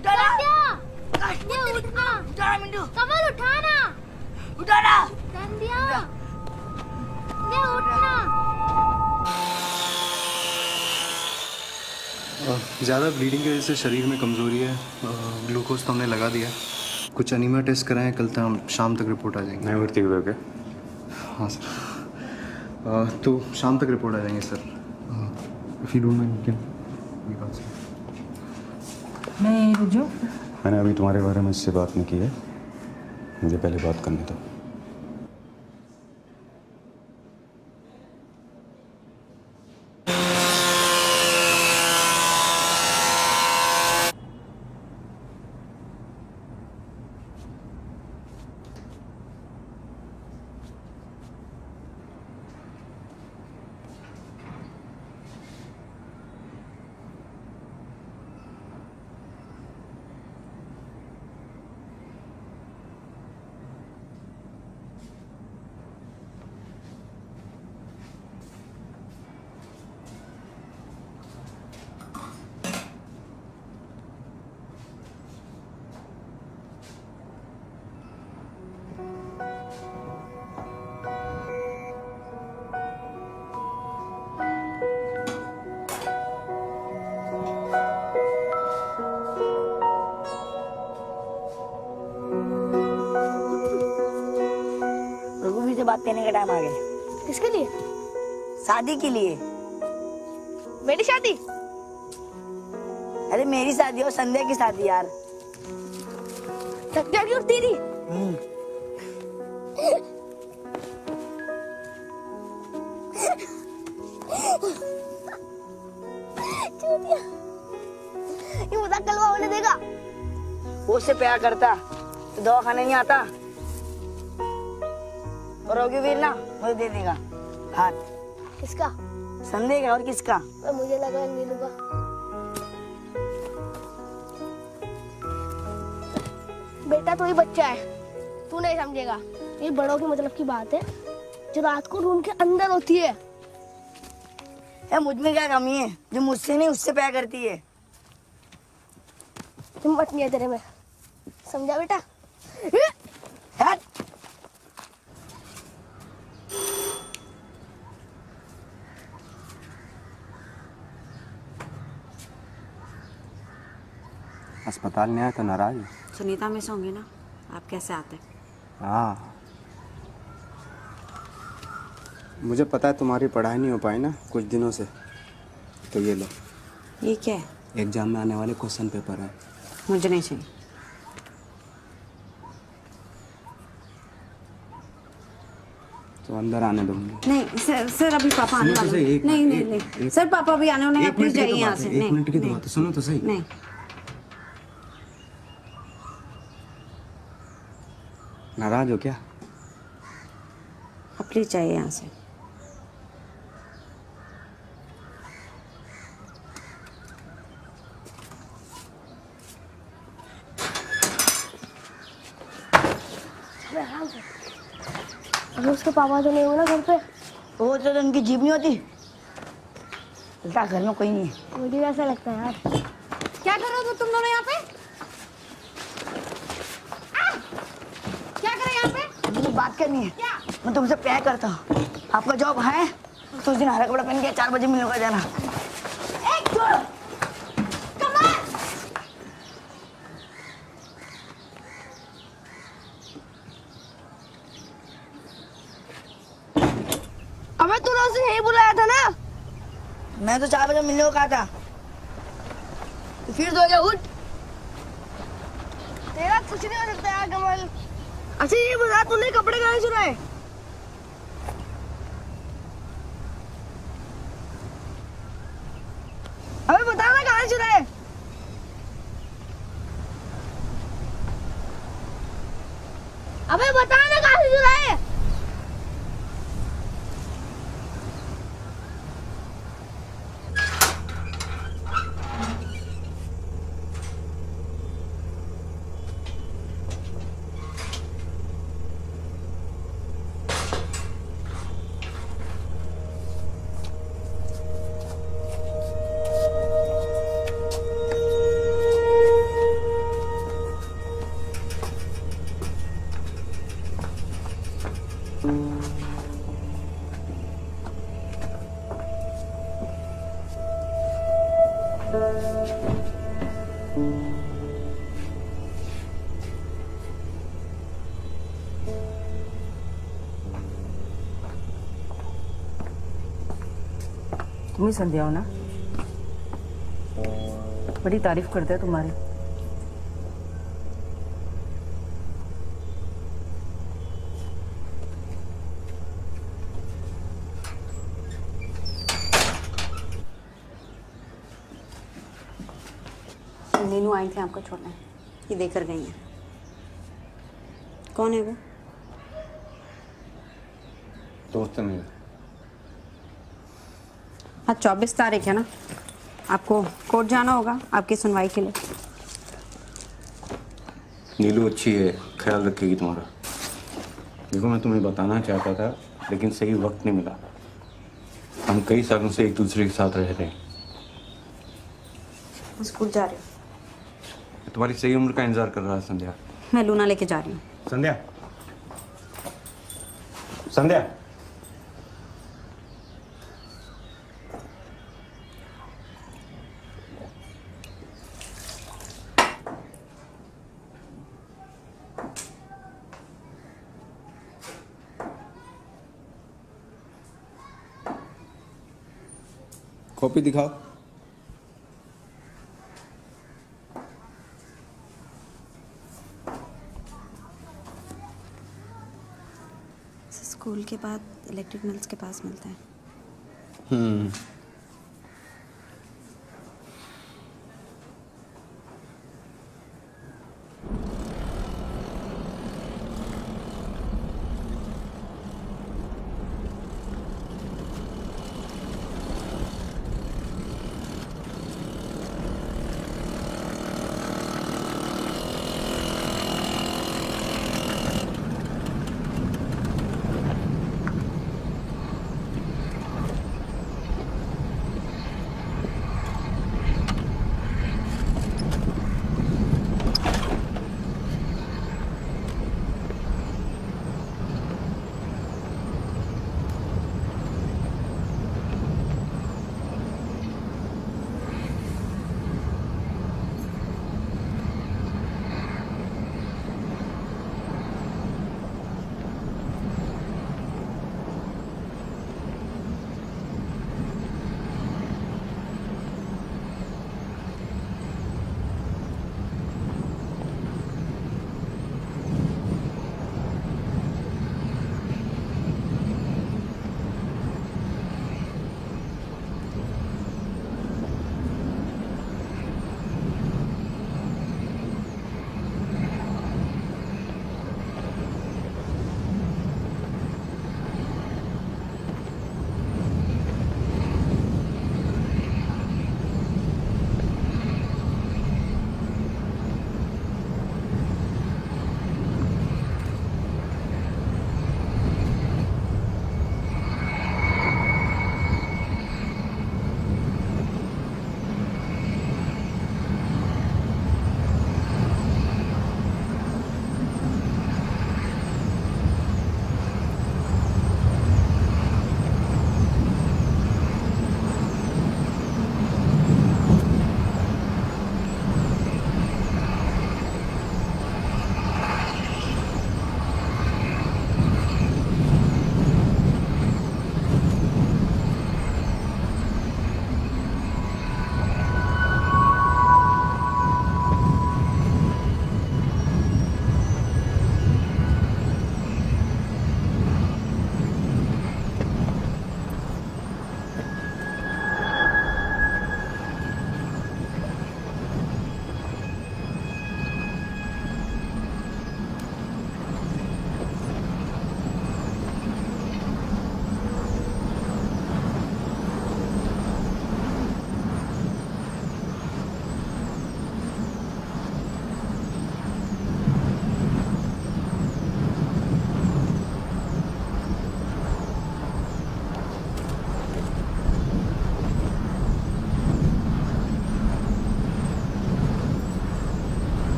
उठाना ये उठना। उठाना मिंटू कमल उठाना। उठाना संध्या ये उठना। ज़्यादा ब्लीडिंग की वजह से शरीर में कमज़ोरी है। ग्लूकोज तो हमने लगा दिया। कुछ एनीमिया टेस्ट कराएं, कल तक शाम तक रिपोर्ट आ जाएंगे। नहीं भर्ती हुए क्या? हाँ सर। तो शाम तक रिपोर्ट आ जाएंगे sir. If you don't mind can ये बात सर। मैं रुक जाऊँ? मैंने अभी तुम्हारे बारे में इससे बात नहीं की है, मुझे पहले बात करने दो। रघुवीर से बात करने का टाइम आ गया। किसके लिए? शादी के लिए। मेरी शादी? अरे मेरी शादी और संध्या की शादी यार। संध्या की और तेरी? ये मजाक कलवा होने देगा? वो उससे प्यार करता तो दवा खाने नहीं आता। और रघुवीर ना मुझे दे देगा हाथ। किसका? संध्या का और किसका? मुझे लगा नीलू का। बेटा तू ही बच्चा है, तू नहीं समझेगा। ये बड़ों के मतलब की बात है जो रात को रूम के अंदर होती है। मुझ में क्या कमी है जो मुझसे नहीं उससे प्यार करती है? हिम्मत नहीं है तेरे में, समझा बेटा? हट। अस्पताल नहीं आया तो नाराज है? सुनीता मिस होंगी ना, आप कैसे आते? हाँ, मुझे पता है तुम्हारी पढ़ाई नहीं हो पाई ना कुछ दिनों से, तो ये लो। ये क्या है? एग्जाम में आने वाले क्वेश्चन पेपर है। मुझे नहीं चाहिए। तो अंदर आने दो मुझे। नहीं सर, सर अभी पापा आने वाले हैं। नहीं नहीं नहीं सर, पापा भी आने वाले हैं, आप प्लीज जाइए यहाँ से। एक मिनट की तो बात है, सुनो तो सही। नहीं, नाराज हो क्या? आप प्लीज जाइए यहाँ से। अगर उसके पापा तो नहीं हो ना घर पे? वो तो उनकी जीभ नहीं होती। उल्टा घर में कोई नहीं है। मुझे भी ऐसा लगता है यार। क्या कर रहे हो तुम दोनों यहाँ पे? क्या कर रहे हैं यहाँ पे? मुझे बात करनी है। क्या? मैं तुमसे प्यार करता हूँ। आपका जॉब है तो उस दिन हरा कपड़ा पहन के 4 बजे मिलने का जाना। एक छोड़। कमल! अबे तूने उसे यही बुलाया था ना? मैं तो 4 बजे मिलने को कहा था। तो फिर सो जा, उठ। तेरा कुछ नहीं हो सकता यार कमल। अच्छा ये बता, तूने कपड़े कहाँ से चुराए? अबे बता ना कहाँ से चुराए? अबे बता ना कहाँ से चुराए? तुम ही संध्या हो ना? बड़ी तारीफ करते हैं तुम्हारी। नीनू आई थी आपको छोड़ने, ये देकर गई है। कौन है वो? दोस्त है मेरा। आज 24 तारीख है ना, आपको कोर्ट जाना होगा आपकी सुनवाई के लिए। नीलू अच्छी है, ख्याल रखेगी तुम्हारा। देखो मैं तुम्हें बताना चाहता था लेकिन सही वक्त नहीं मिला। हम कई सालों से एक दूसरे के साथ रह रहे हैं। स्कूल जा रही हूँ। तुम्हारी सही उम्र का इंतजार कर रहा है संध्या। मैं लूना लेके जा रही हूँ। संध्या, संध्या। कॉपी दिखाओ। स्कूल के बाद इलेक्ट्रिक मिल्स के पास मिलता है।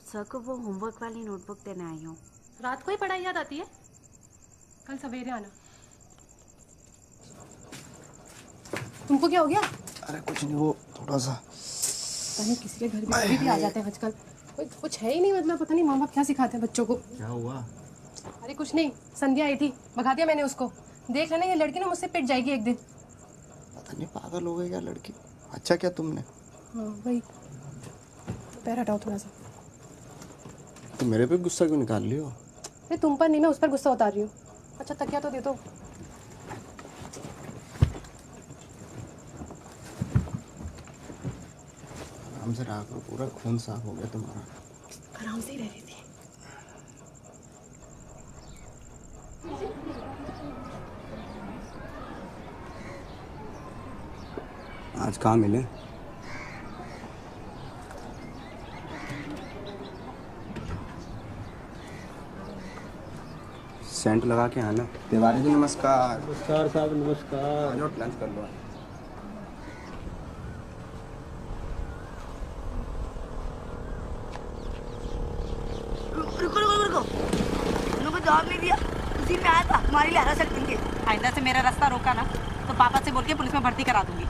सर को वो होमवर्क वाली नोटबुक देने आई हूँ। रात को ही पढ़ाई याद आती है? कल सवेरे आना। तुमको क्या हो गया? अरे कुछ नहीं, वो थोड़ा सा कहीं किसी के घर में भी आ जाते हैं आजकल। कुछ है ही नहीं, मतलब पता नहीं माँ बाप क्या सिखाते हैं बच्चों को। क्या हुआ? अरे कुछ नहीं, संध्या आई थी, भगा दिया मैंने उसको। देख लेना ये लड़की ना मुझसे पिट जाएगी एक दिन। पता नहीं पागल हो गई क्या लड़की। अच्छा क्या तुमने? हाँ वही, पैर हटाओ थोड़ा सा। तो मेरे पे गुस्सा क्यों निकाल लियो? अरे तुम पर नहीं, मैं उस पर गुस्सा उतार रही हूँ। अच्छा तकिया तो दे दो। आराम से रहा करो, पूरा खून साफ हो गया तुम्हारा। आराम से ही रह रही थी। आज कहाँ मिले? सेंट लगा के आना। तिवारी जी नमस्कार। नमस्कार साहब, नमस्कार। आज लंच कर लो। रुको रुको रुको, उनको जवाब नहीं दिया, उसी में आया था तुम्हारे लिए हरा सकती थी। आइंदा से मेरा रास्ता रोका ना तो पापा से बोल के पुलिस में भर्ती करा दूंगी।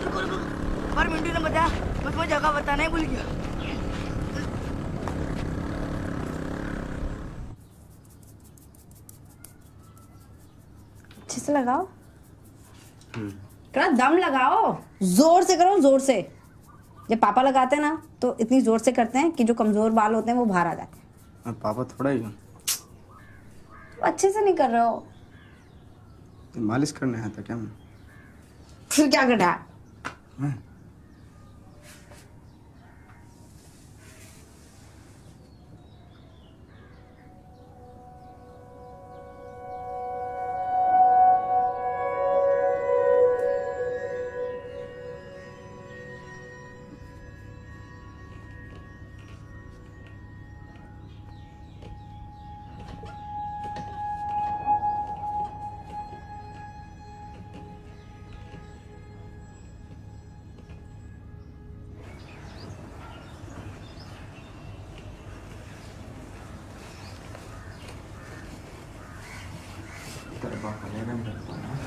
रुको रुको, पर मिंटू ने बताया, मैं तुम्हें जगह बताना ही भूल गया। अच्छे से लगाओ, थोड़ा दम लगाओ, जोर से करो, जोर से। जब पापा लगाते हैं ना तो इतनी जोर से करते हैं कि जो कमजोर बाल होते हैं वो बाहर आ जाते हैं। पापा थोड़ा ही तो अच्छे से नहीं कर रहे हो। तो मालिश करने आया था क्या मैं? फिर क्या करना है?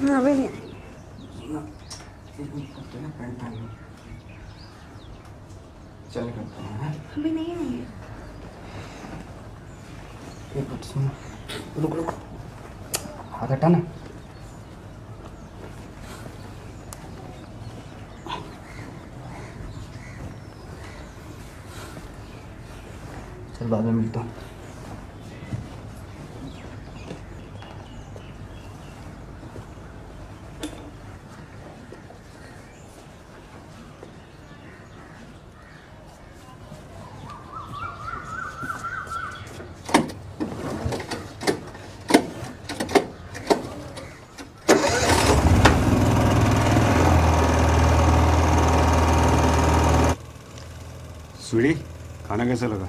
अभी नहीं चल करते हैं। अभी नहीं आएंगे। एक मिनट सुनो, रुक रुक, हाथ हटा ना। चल बाद में मिलता हूँ। स्वीटी, खाना कैसा लगा?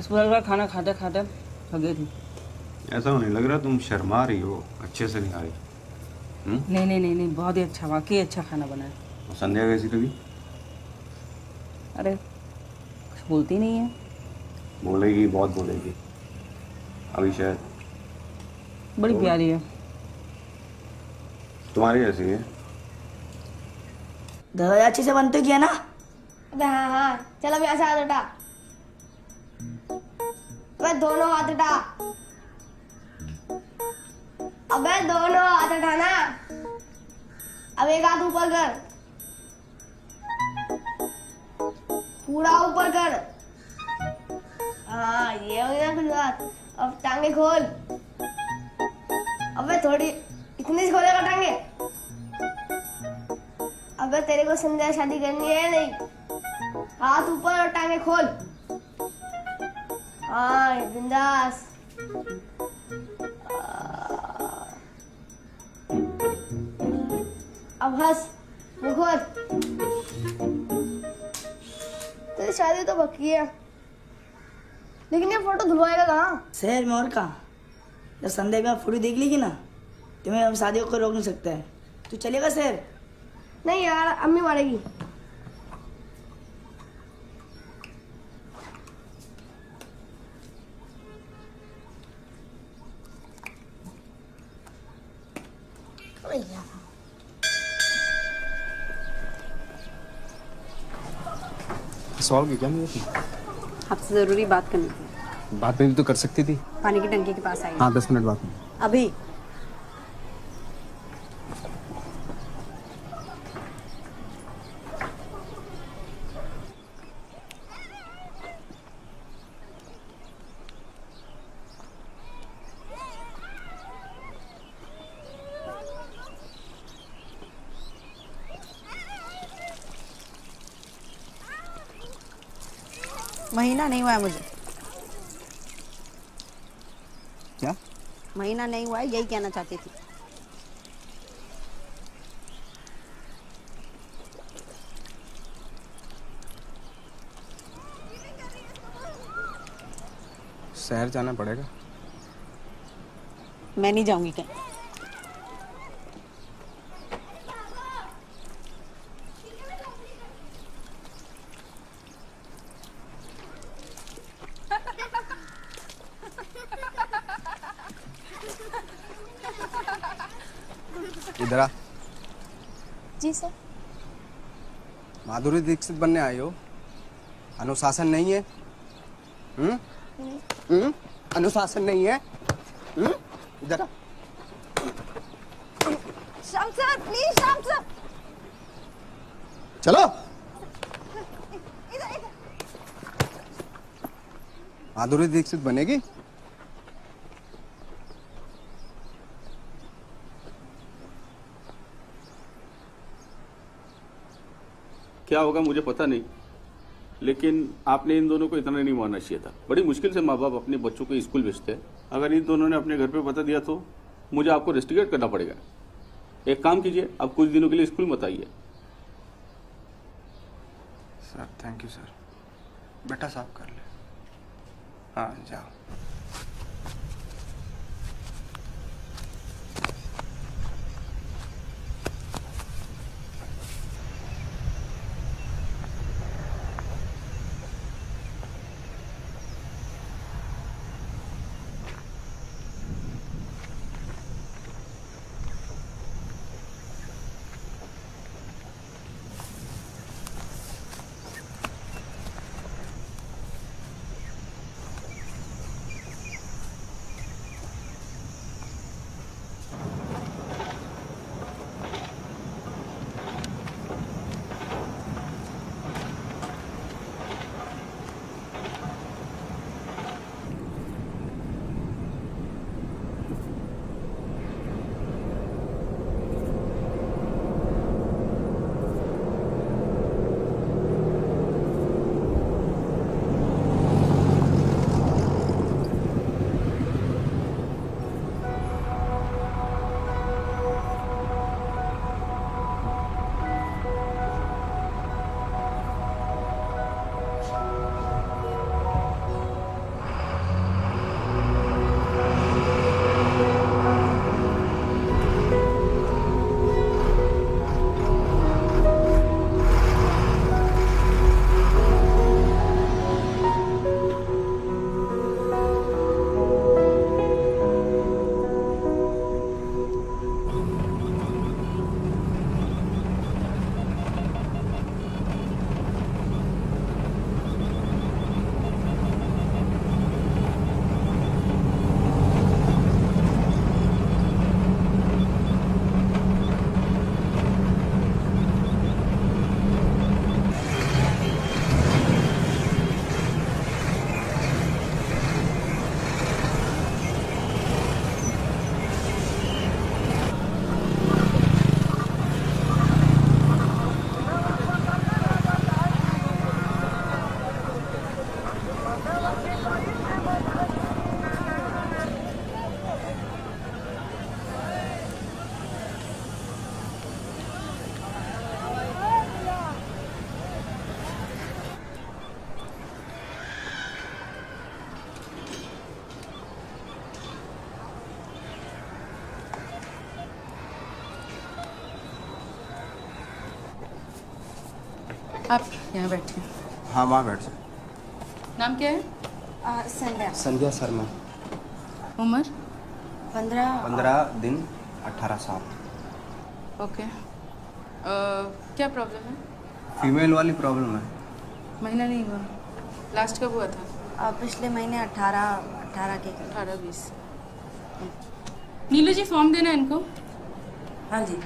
पूरा खाना खाते खाते थक गई थी। ऐसा होने लग रहा तुम शर्मा रही हो, अच्छे से नहीं आ रही। नहीं नहीं नहीं नहीं, बहुत ही अच्छा, वाकई अच्छा खाना बना है। और संध्या कैसी लगी? अरे कुछ बोलती नहीं है। बोलेगी, बहुत बोलेगी अभी शायद। बड़ी प्यारी है। तुम्हारी जैसी है। दादा अच्छे से बनते किया ना? अबे हाँ हाँ, चल अब यहाँ से हाथ उठा। अबे दोनों हाथ उठा। अबे दोनों हाथ उठाना। अब एक हाथ ऊपर कर, पूरा ऊपर कर। हाँ ये हो गया कुछ बात। अब टांगे खोल। अबे थोड़ी इतनी सी खोलेगा टांगे? अबे तेरे को संध्या शादी करनी है नहीं? हाथ ऊपर और टांगे खोल। हाँ बिंदास। अब हंस, मुंह खोल। तेरी शादी तो पक्की है, लेकिन ये फोटो धुलवाएगा कहाँ? शहर में और कहाँ? जब संध्या में फोटो देख लेगी ना, तुम्हें हम शादी को रोक नहीं सकता है। तू चलेगा शहर? नहीं यार, अम्मी मारेगी। सॉल्व क्या नहीं होती? आपसे ज़रूरी बात करनी थी। बात नहीं तो कर सकती थी। पानी की टंकी के पास आई। हाँ 10 मिनट बाद में। अभी। महीना नहीं हुआ है मुझे। क्या? महीना नहीं हुआ है, यही कहना चाहती थी। शहर जाना पड़ेगा। मैं नहीं जाऊंगी कहीं। इधर आ। जी सर। माधुरी दीक्षित बनने आई हो? अनुशासन नहीं है? अनुशासन नहीं है? इधर आ। Shyam sir please, Shyam sir. चलो। माधुरी दीक्षित बनेगी? क्या होगा मुझे पता नहीं, लेकिन आपने इन दोनों को इतना नहीं मानना चाहिए था। बड़ी मुश्किल से माँ बाप अपने बच्चों को स्कूल भेजते हैं। अगर इन दोनों ने अपने घर पे बता दिया तो मुझे आपको रेस्टिकेट करना पड़ेगा। एक काम कीजिए, आप कुछ दिनों के लिए स्कूल मत आइए। Sir thank you sir. बेटा साफ कर ले। हाँ जाओ। आप यहाँ बैठिए। हाँ वहाँ बैठ जाओ। नाम क्या है? संध्या। संध्या शर्मा। उम्र? 15 दिन 18 साल। ओके। क्या प्रॉब्लम है? फीमेल वाली प्रॉब्लम है। महीना नहीं हुआ। लास्ट कब हुआ था? पिछले महीने 18 के 18-20। नीलू जी फॉर्म देना इनको। हाँ जी।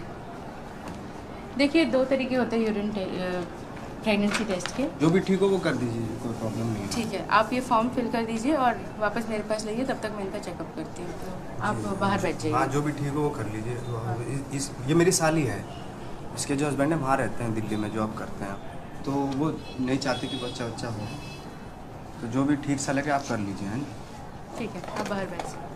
देखिए 2 तरीके होते हैं यूरिन प्रेगनेंसी टेस्ट के। जो भी ठीक हो वो कर दीजिए, कोई प्रॉब्लम नहीं है। ठीक है, आप ये फॉर्म फिल कर दीजिए और वापस मेरे पास लाइए, तब तक मैं इनका चेकअप करती हूँ। तो आप बाहर बैठ जाइए। हाँ, जो भी ठीक हो वो कर लीजिए। ये मेरी साली है, इसके जो हस्बैंड है बाहर रहते हैं, दिल्ली में जॉब करते हैं, तो वो नहीं चाहते कि बच्चा हो, तो जो भी ठीक सा लगे आप कर लीजिए। हैं ठीक है, आप बाहर बैठ जाइए।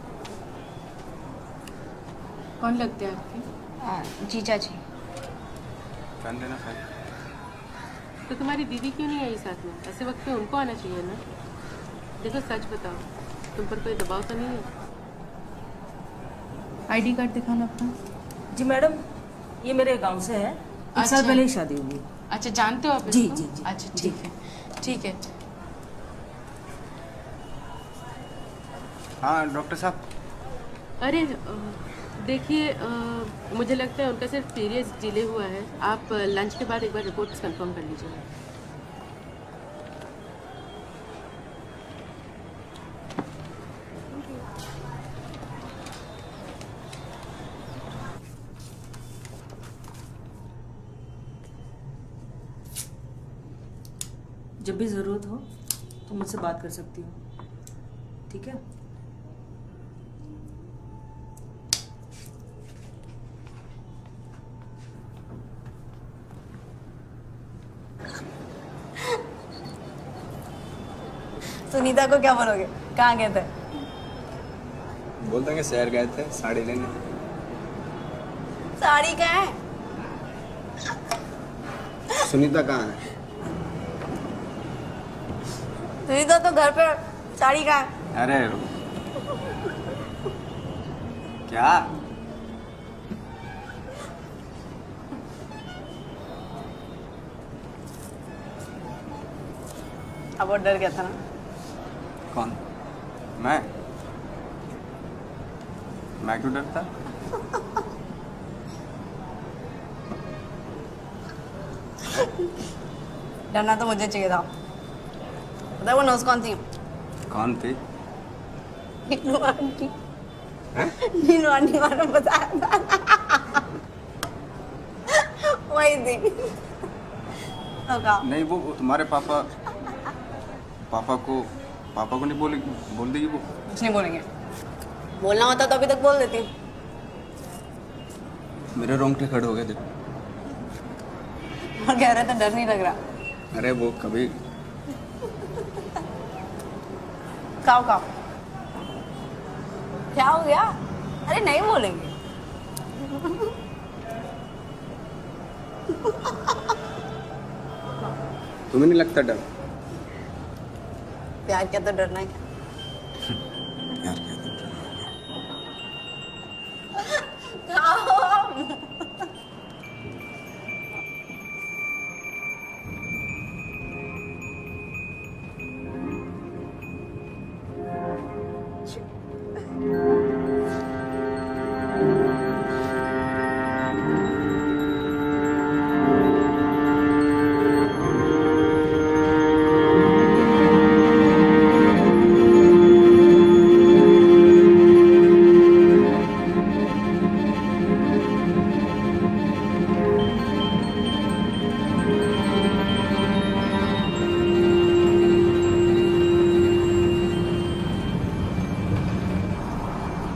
कौन लगते हैं आपके? जीजा जी। कर लेना सर। तो तुम्हारी दीदी क्यों नहीं आई साथ में? ऐसे वक्त पे उनको आना चाहिए ना। देखो सच बताओ, तुम पर कोई दबाव तो नहीं है? आईडी कार्ड दिखाना अपना। जी मैडम, ये मेरे गांव से है। एक साल पहले ही शादी हुई। अच्छा, जानते हो आप जी इसको? जी जी। अच्छा ठीक है, ठीक है। हाँ डॉक्टर साहब। अरे देखिए, मुझे लगता है उनका सिर्फ पीरियड्स डिले हुआ है। आप लंच के बाद एक बार रिपोर्ट्स कंफर्म कर लीजिएगा। जब भी ज़रूरत हो तो मुझसे बात कर सकती हो, ठीक है? सुनीता को क्या बोलोगे? कहाँ गए थे? बोल देंगे शहर गए थे साड़ी लेने। साड़ी कहाँ है? सुनीता कहाँ है? सुनीता तो घर पे, साड़ी कहाँ है? अरे क्या? अब वो डर गया था ना। कौन? मैं क्यों डरता? डरना तो मुझे चाहिए था। पता है वो नर्स कौन थी? कौन थी? नीनू आंटी। नीनू आंटी मैंने बताया था। वही थी। तो कहा नहीं, वो तुम्हारे पापा को नहीं बोल देगी वो। कुछ नहीं बोलेंगे। बोलना होता तो अभी तक बोल देती। मेरे रोंगटे खड़े हो गए थे। और कह रहे थे डर नहीं लग रहा। अरे वो कभी काओ क्या हो गया? अरे नहीं बोलेंगे। तुम्हें नहीं लगता डर? प्यार क्या तो डरना है क्या? यार क्या डर?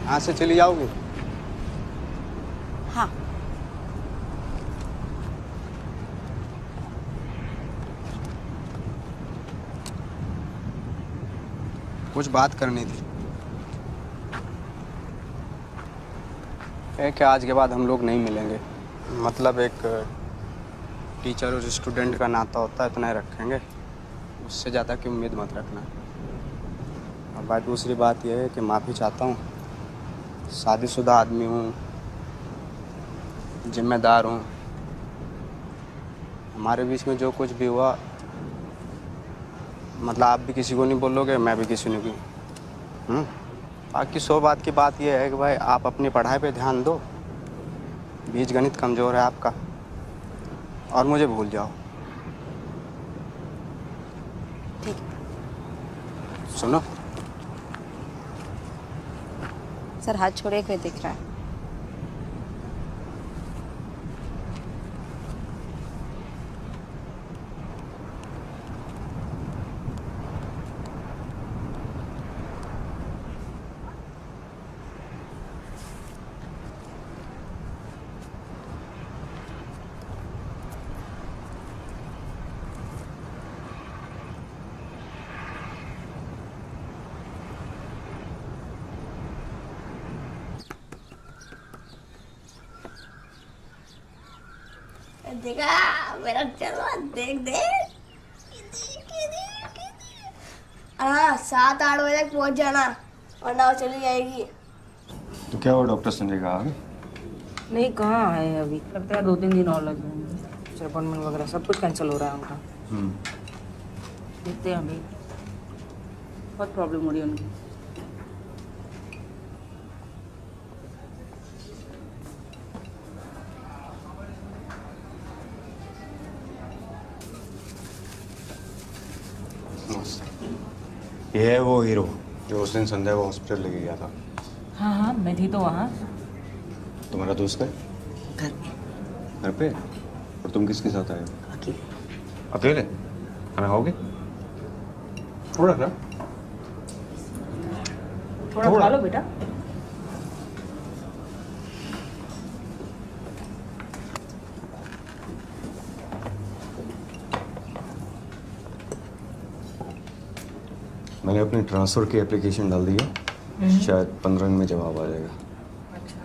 यहाँ से चली जाओगे? हाँ। कुछ बात करनी थी। कि आज के बाद हम लोग नहीं मिलेंगे। मतलब एक टीचर और स्टूडेंट का नाता होता है, इतना ही रखेंगे। उससे ज़्यादा की उम्मीद मत रखना। और बात दूसरी बात यह है कि माफ़ी चाहता हूँ। शादीशुदा आदमी हूँ, जिम्मेदार हूँ। हमारे बीच में जो कुछ भी हुआ, मतलब आप भी किसी को नहीं बोलोगे, मैं भी किसी को नहीं। बाकी 100 बात की बात यह है कि भाई आप अपनी पढ़ाई पे ध्यान दो। बीज गणित कमज़ोर है आपका, और मुझे भूल जाओ। सुनो, सर हाथ छोड़े हुए दिख रहा है। देखा मेरा चलो देख देख। हाँ 7-8 बजे तक पहुंच जाना वरना वो चली जाएगी। तो क्या हुआ, डॉक्टर संजय का आ गए? नहीं, कहाँ आए अभी, लगता है 2-3 दिन और लग जाएंगे। अपॉइंटमेंट वगैरह सब कुछ कैंसिल हो रहा है उनका। देखते हैं अभी, बहुत प्रॉब्लम हो रही है उनकी। ये है वो हीरो जो उस दिन संध्या को हॉस्पिटल लेके गया था। हाँ हाँ, मैं थी तो वहाँ। तुम्हारा दोस्त है? घर पे। घर पे? और तुम किसके साथ आए हो? अकेले। अकेले? खाना खाओगे? थोड़ा सा। थोड़ा खा लो बेटा। मैंने अपनी ट्रांसफ़र की एप्लीकेशन डाल दी है, शायद 15 दिन में जवाब आ जाएगा। अच्छा।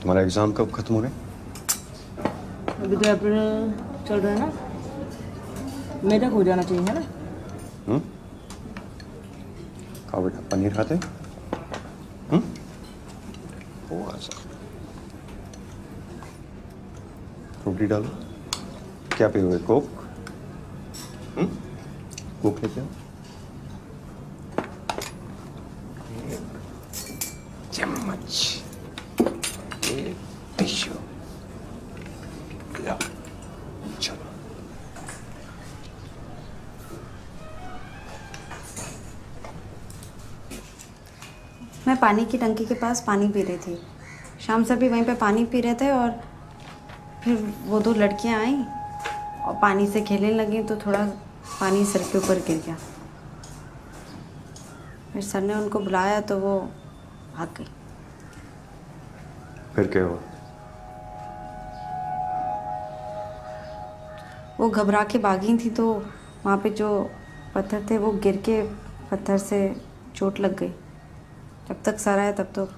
तुम्हारा एग्ज़ाम कब खत्म हो रहा है? अभी तो अप्रैल चल रहा है ना, मई तक हो जाना चाहिए, है ना? खाओ बेटा, पनीर खाते? थोड़ा सा फ्रूटी डालो। क्या पियोगे, कोक? कोक लेते हो? चम्मच, टिश्यू, चलो। मैं पानी की टंकी के पास पानी पी रही थी। शाम से भी वहीं पे पानी पी रहे थे और फिर वो 2 लड़कियां आई और पानी से खेलने लगी तो थोड़ा पानी सर के ऊपर गिर गया। फिर सर ने उनको बुलाया तो वो भाग गई। फिर क्या हुआ? वो घबरा के भागी थी तो वहाँ पे जो पत्थर थे वो गिर के पत्थर से चोट लग गई। जब तक सर आया तब तो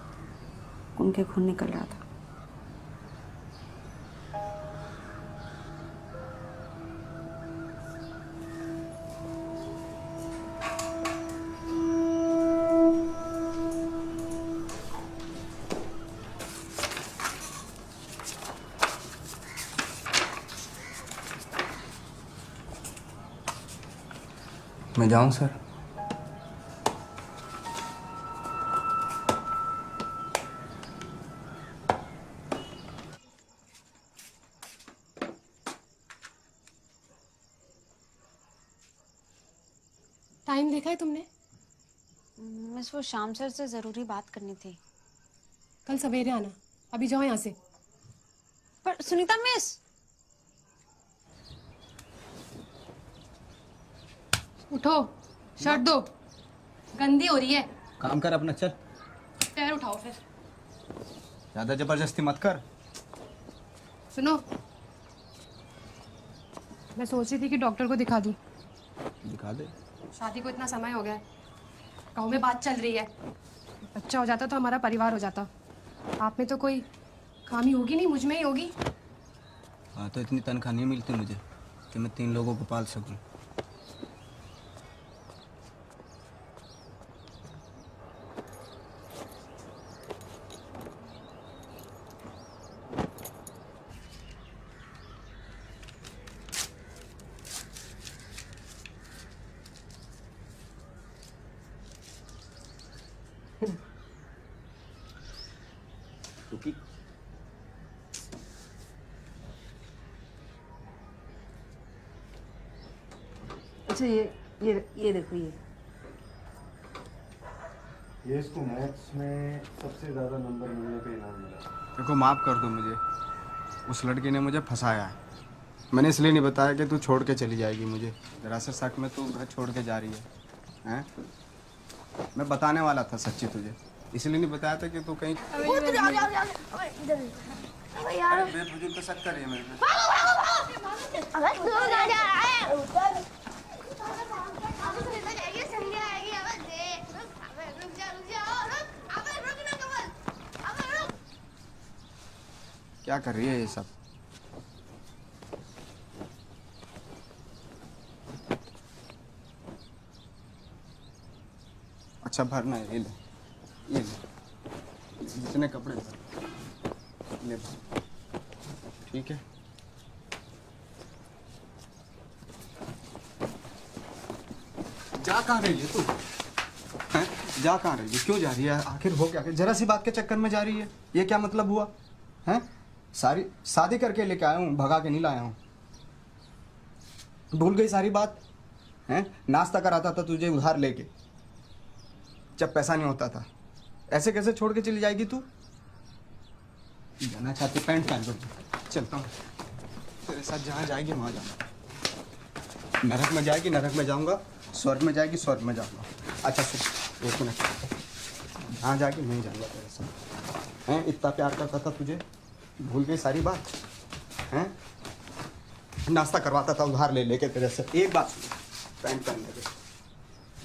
उनके खून निकल रहा था। मैं जाऊँ सर? टाइम देखा है तुमने? मिस वो शाम सर से ज़रूरी बात करनी थी। कल सवेरे आना, अभी जाओ यहाँ से। पर सुनीता मिस। उठो, शर्ट दो, गंदी हो रही है। काम कर अपना, चल। पैर उठाओ फिर। ज़्यादा जबरदस्ती मत कर। सुनो, मैं सोच रही थी कि डॉक्टर को दिखा दूं। दिखा दे। शादी को इतना समय हो गया है, गाँव में बात चल रही है। बच्चा हो जाता तो हमारा परिवार हो जाता। आप में तो कोई खामी होगी नहीं, मुझ में ही होगी। हाँ, तो इतनी तनख्वाह नहीं मिलती मुझे कि मैं 3 लोगों को पाल सकूं। रुकी। अच्छा ये देखो ये ये इसको मैथ्स में सबसे ज़्यादा नंबर मिलने पे इनाम मिला। देखो माफ़ कर दो मुझे, उस लड़की ने मुझे फंसाया है। मैंने इसलिए नहीं बताया कि तू छोड़ के चली जाएगी मुझे। जरा से शक में तू घर छोड़ के जा रही है हैं? मैं बताने वाला था सच्ची तुझे, इसलिए नहीं बताया था कि तू कहीं यार बेफजूल पे शक कर रही है मेरे पे। क्या कर रही है ये सब? अच्छा भरना है, ये ले जितने कपड़े भर ले भर। ठीक है। जा कहाँ रही है तू? हैं? जा कहाँ रही है? क्यों जा रही है? आखिर हो क्या? जरा सी बात के चक्कर में जा रही है? ये क्या मतलब हुआ? हैं? सारी शादी करके लेके आया हूँ, भगा के नहीं लाया हूँ। भूल गई सारी बात? हैं? नाश्ता कराता था तुझे उधार लेके, जब पैसा नहीं होता था। ऐसे कैसे छोड़ के चली जाएगी तू? जाना चाहती पैंट पहन लो। चलता हूँ तेरे साथ, जहाँ जाएगी वहाँ जाऊँगा। नरक में जाएगी नरक में जाऊँगा, स्वर्ग में जाएगी स्वर्ग में जाऊँगा। अच्छा सुन, एक मिनट, जहाँ जाएगी नहीं जाऊँगा तेरे साथ। हैं? इतना प्यार करता था तुझे, भूल गई सारी बात? हैं? नाश्ता करवाता था उधार ले लेके तेरे से। एक बात सुन, पैंट पहन ले,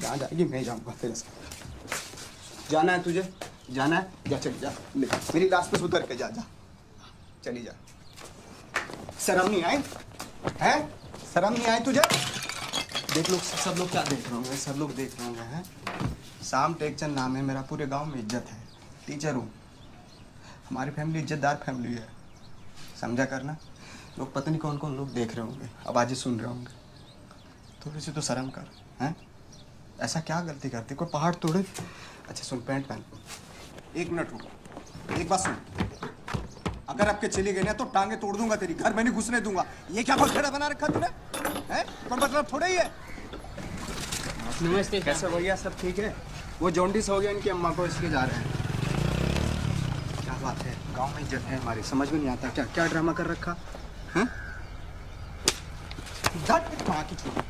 जहाँ जाएगी मैं जाऊँगा तेरे साथ। जाना है तुझे? जाना है? जा चली जा, ले मेरी रास्ते से उतर के जा, जा चली जा। शर्म नहीं आई? हैं? शर्म नहीं आई तुझे? देख लोग, सब लोग क्या देख रहे होंगे? सब लोग देख रहे होंगे। हैं? शाम टेकचंद नाम है मेरा, पूरे गांव में इज्जत है, टीचर हूँ। हमारी फैमिली इज्जतदार फैमिली है, समझा करना। लोग पता नहीं कौन कौन लोग देख रहे होंगे, आवाज़ें सुन रहे होंगे। थोड़ी सी तो शर्म कर। हैं? ऐसा क्या गलती करती? कोई पहाड़ तोड़े? अच्छा सुन, पैंट पहन। एक मिनट रुक, एक बात सुन, अगर आपके चली गई ना तो टांगे तोड़ दूंगा तेरी, घर में नहीं घुसने दूंगा। ये क्या बखेड़ा बना रखा तूने? हैं? कोई मतलब थोड़ा ही है। नमस्ते। कैसे भैया, सब ठीक है? वो जॉन्डिस हो गया इनकी अम्मा को, इसलिए जा रहे हैं। क्या बात है, गांव में इज्जत है हमारी, समझ में नहीं आता क्या क्या ड्रामा कर रखा है? झट माँ की छोड़।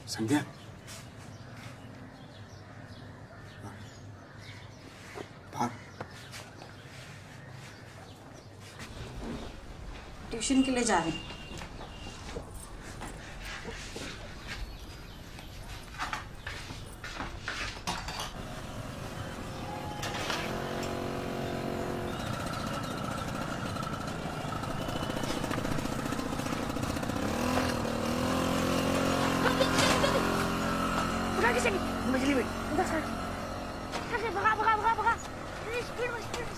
संध्या, भाग। ट्यूशन के लिए जा रहे हैं। मछली में भगा भगा भगा भगा, स्पीड में स्पीड में।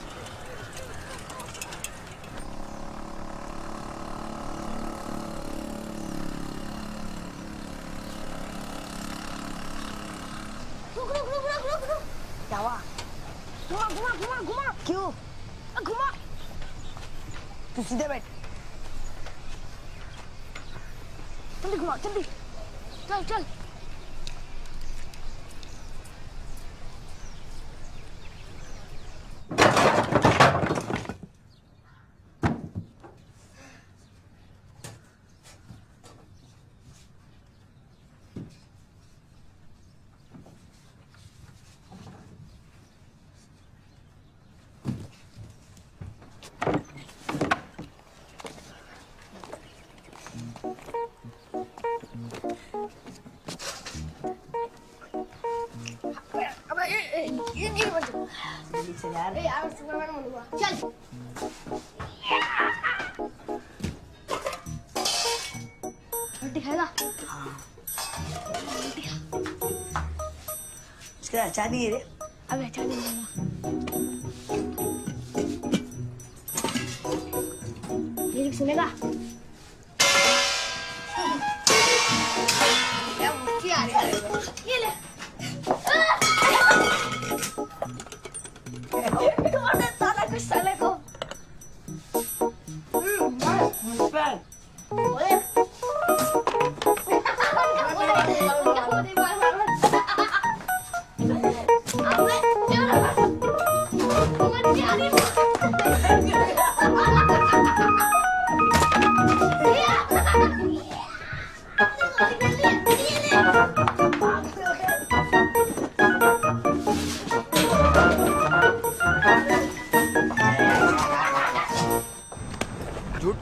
रुक रुक रुक रुक रुक रुक। क्या हुआ? घुमा घुमा घुमा घुमा। क्यों? घुमा, तू सीधे बैठ। जल्दी घुमा, जल्दी चल चल। अबे ये बंद जल्दी चल यार। यार सुपरमैन बनूंगा चल। रोटी खाएगा? इसका अच्छा नहीं है रे। अबे अच्छा नहीं है। म्यूजिक सुनेगा? क्या मुझे आ रहा है? ये ले। छोड़ दे साला कुछ साले को। झूठ।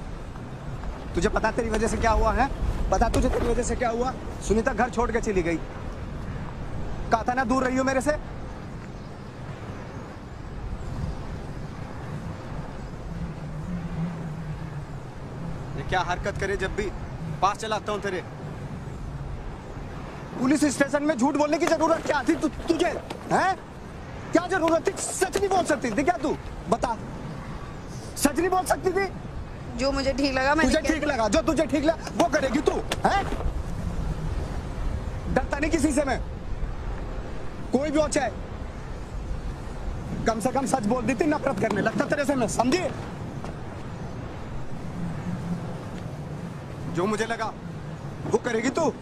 तुझे पता तेरी वजह से क्या हुआ है? पता तुझे तेरी वजह से क्या हुआ? सुनीता घर छोड़ के चली गई। कहा था ना दूर रही हो मेरे से। ये क्या हरकत करे जब भी पास चलाता हूं तेरे। पुलिस स्टेशन में झूठ बोलने की जरूरत क्या थी तुझे? हैं? क्या जरूरत थी? सच नहीं बोल सकती थी क्या तू? बता, सच नहीं बोल सकती थी? जो मुझे ठीक लगा मैंने तुझे ठीक लगा, जो तुझे ठीक लगा वो करेगी तू, हैं? डरता नहीं किसी से मैं, कोई भी हो चाहे। कम से कम सच बोल देती, नफरत करने लगता तेरे से मैं, समझी? जो मुझे लगा वो करेगी तू।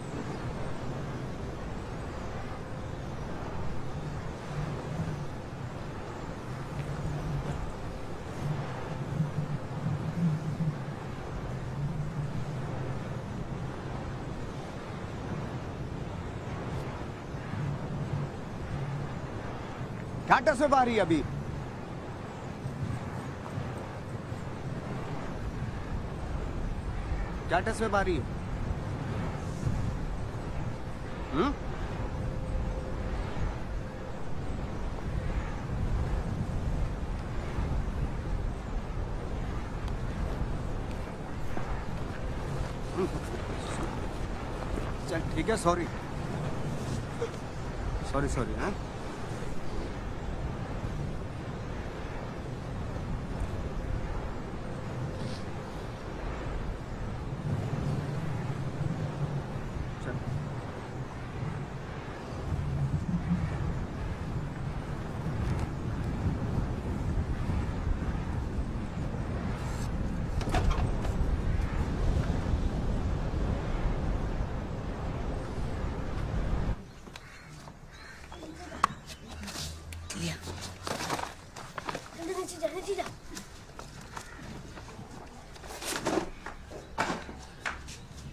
घाटा से बारी अभी। घाटा से बारी है। चल ठीक है, सॉरी सॉरी सॉरी। हाँ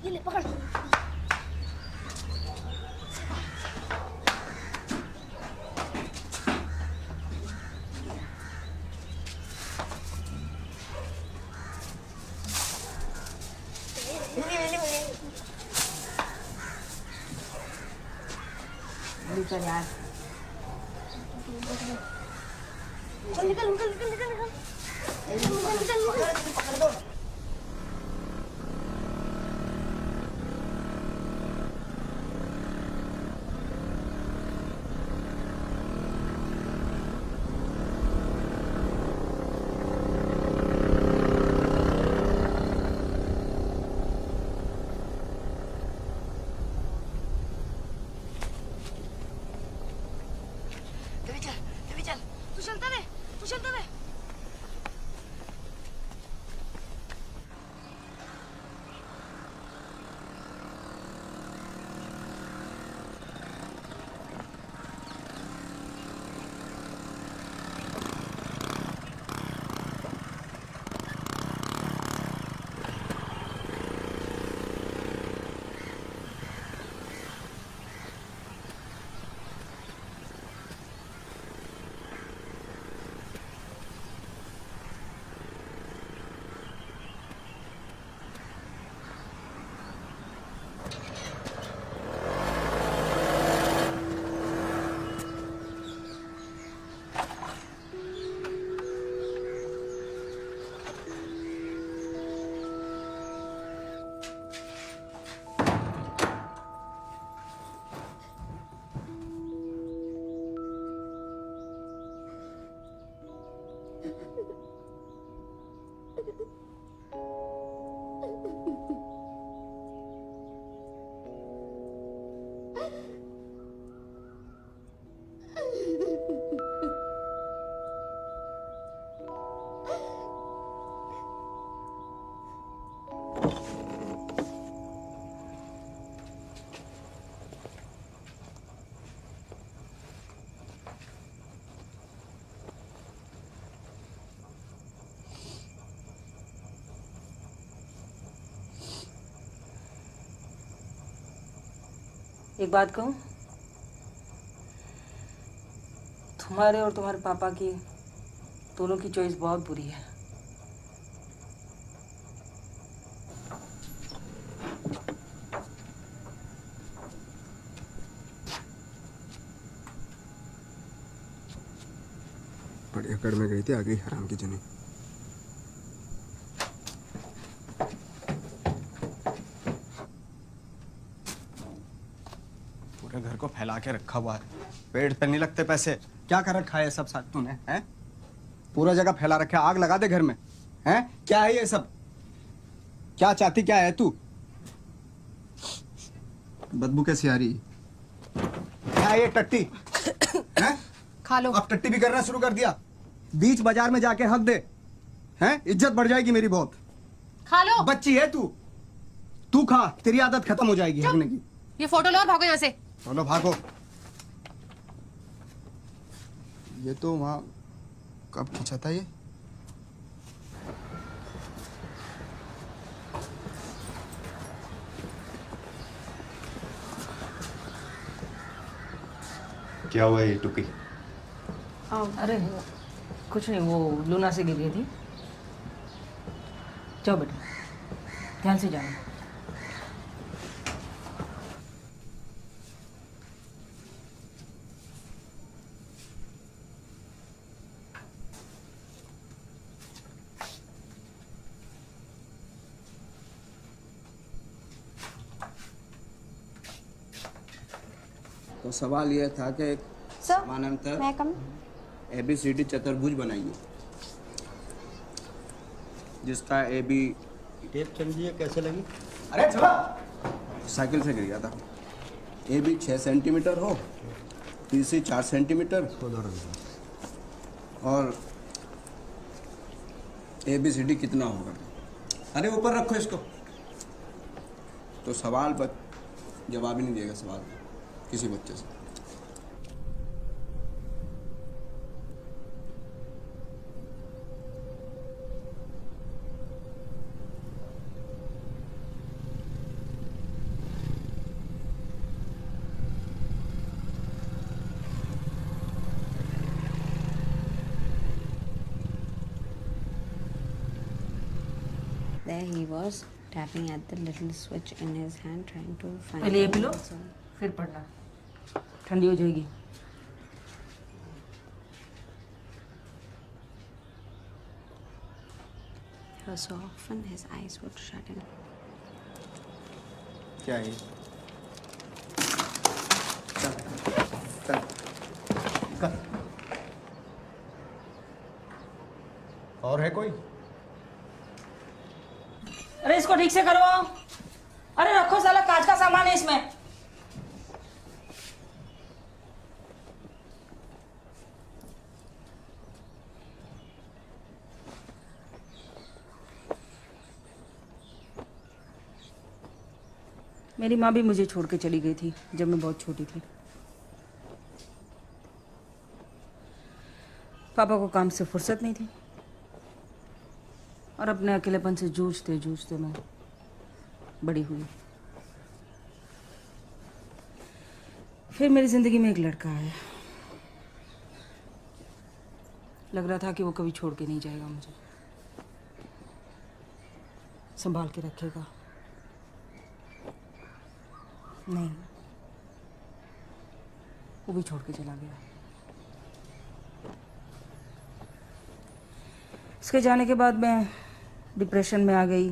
ये ले पकड़। चल यार। चल निकल निकल निकल निकल निकल निकल निकल पकड़ दो। तू चलता रहे, तू चलता रहे। एक बात कहूँ, तुम्हारे और तुम्हारे पापा की दोनों की चॉइस बहुत बुरी है। बड़ी अकड़ में गई थी, आ गई हराम की जनी। पूरे घर को फैला के रखा हुआ है, पेट पे नहीं लगते पैसे। क्या कर रखा है सब साथ तूने, हैं? पूरा जगह फैला रखा है, आग लगा दे घर में, हैं? क्या है ये सब? क्या चाहती क्या है तू? बदबू कैसी आ रही है? क्या है ये टट्टी? हैं? खा लो। अब टट्टी भी करना शुरू कर दिया। बीच बाजार में जाके हक दे, हैं? इज्जत बढ़ जाएगी मेरी बहुत। खा लो। बच्ची है तू, तू खा, तेरी आदत खत्म हो जाएगी हकने की। ये फोटो लो और भागो यहाँ से। चलो भागो। ये तो वहां कब खींचा था ये? क्या हुआ ये टुकी? अरे कुछ नहीं, वो लूना से गिर गई थी। जाओ बेटा, ध्यान से जाना। तो सवाल यह था कि समानांतर ABCD चतुर्भुज बनाइए, जिसका AB टेप समझिए कैसे लगी? अरे चला साइकिल से गिर गया था। AB 6 सेंटीमीटर हो, BC 4 सेंटीमीटर और ABCD कितना होगा? अरे ऊपर रखो इसको। तो सवाल जवाब ही नहीं देगा सवाल किसी बच्चे से। There he was, tapping at the little switch in his hand, trying to find. पहले ये the पी लो, answer. फिर पढ़ना, ठंडी हो जाएगी। So often his eyes would shut in. क्या है? चल, चल, कर। और है कोई? अरे इसको ठीक से करवाओ। अरे रखो, साला कांच का सामान है इसमें। मेरी माँ भी मुझे छोड़ के चली गई थी जब मैं बहुत छोटी थी। पापा को काम से फुर्सत नहीं थी और अपने अकेलेपन से जूझते जूझते मैं बड़ी हुई। फिर मेरी जिंदगी में एक लड़का आया। लग रहा था कि वो कभी छोड़ के नहीं जाएगा, मुझे संभाल के रखेगा। नहीं, वो भी छोड़ के चला गया। उसके जाने के बाद मैं डिप्रेशन में आ गई।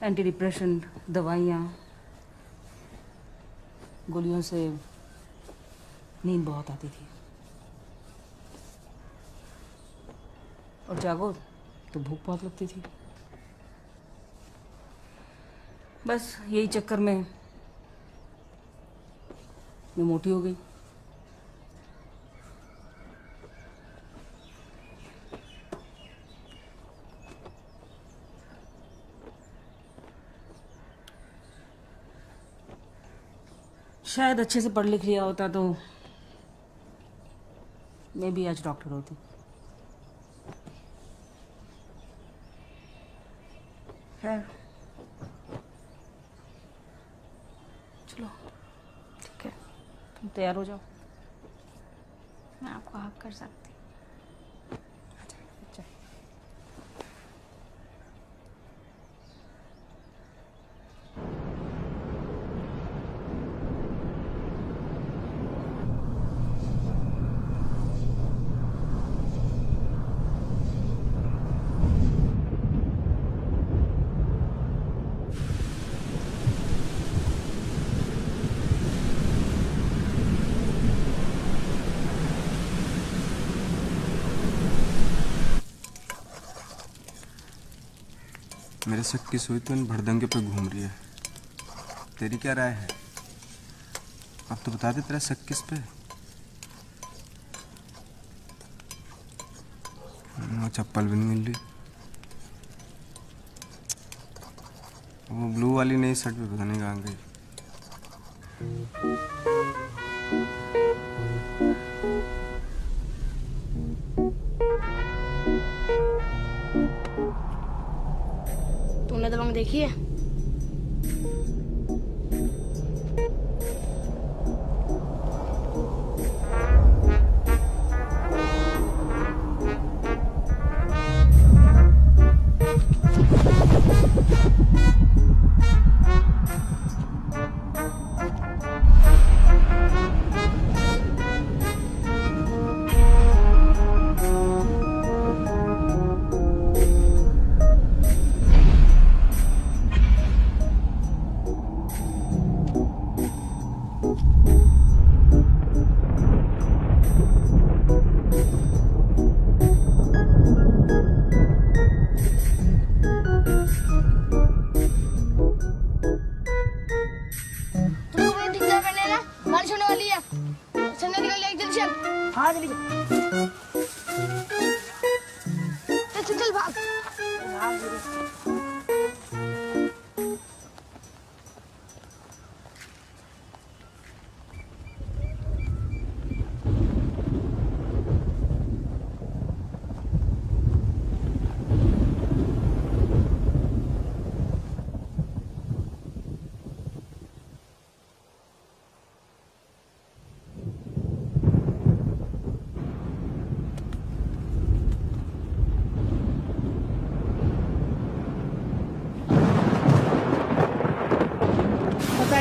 एंटी डिप्रेशन दवाइयाँ, गोलियों से नींद बहुत आती थी और जागो तो भूख बहुत लगती थी। बस यही चक्कर में मैं मोटी हो गई। शायद अच्छे से पढ़ लिख लिया होता तो मैं भी आज डॉक्टर होती। खैर, चलो ठीक है, तुम तैयार हो जाओ। मैं आपको हक कर सकती। अच्छा। मेरे शक की सुई तो इन भड़दंगे पे घूम रही है। तेरी क्या राय है? अब तो बता दे तेरा शक किस पे? वो चप्पल भी नहीं मिल रही। वो ब्लू वाली नई शर्ट भी पता नहीं कहाँ गई। तुमने दबंग देखी है? हाँ जल्दी चल चल भाग।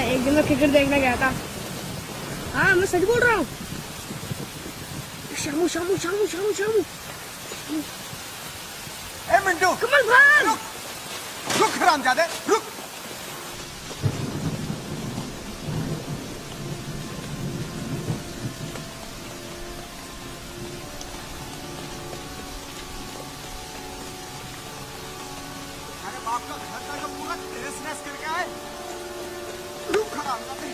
एक दिन मैं क्रिकेट देखने गया था। हाँ मैं सच बोल रहा हूँ। शामू शामू शामू शामू शामू। ए मिंटू, कमल भाग। रुक हरामजादे, रुक। अरे बाप का घर का जो पूरा तहस नहस करके आए। रुक हरामजादे।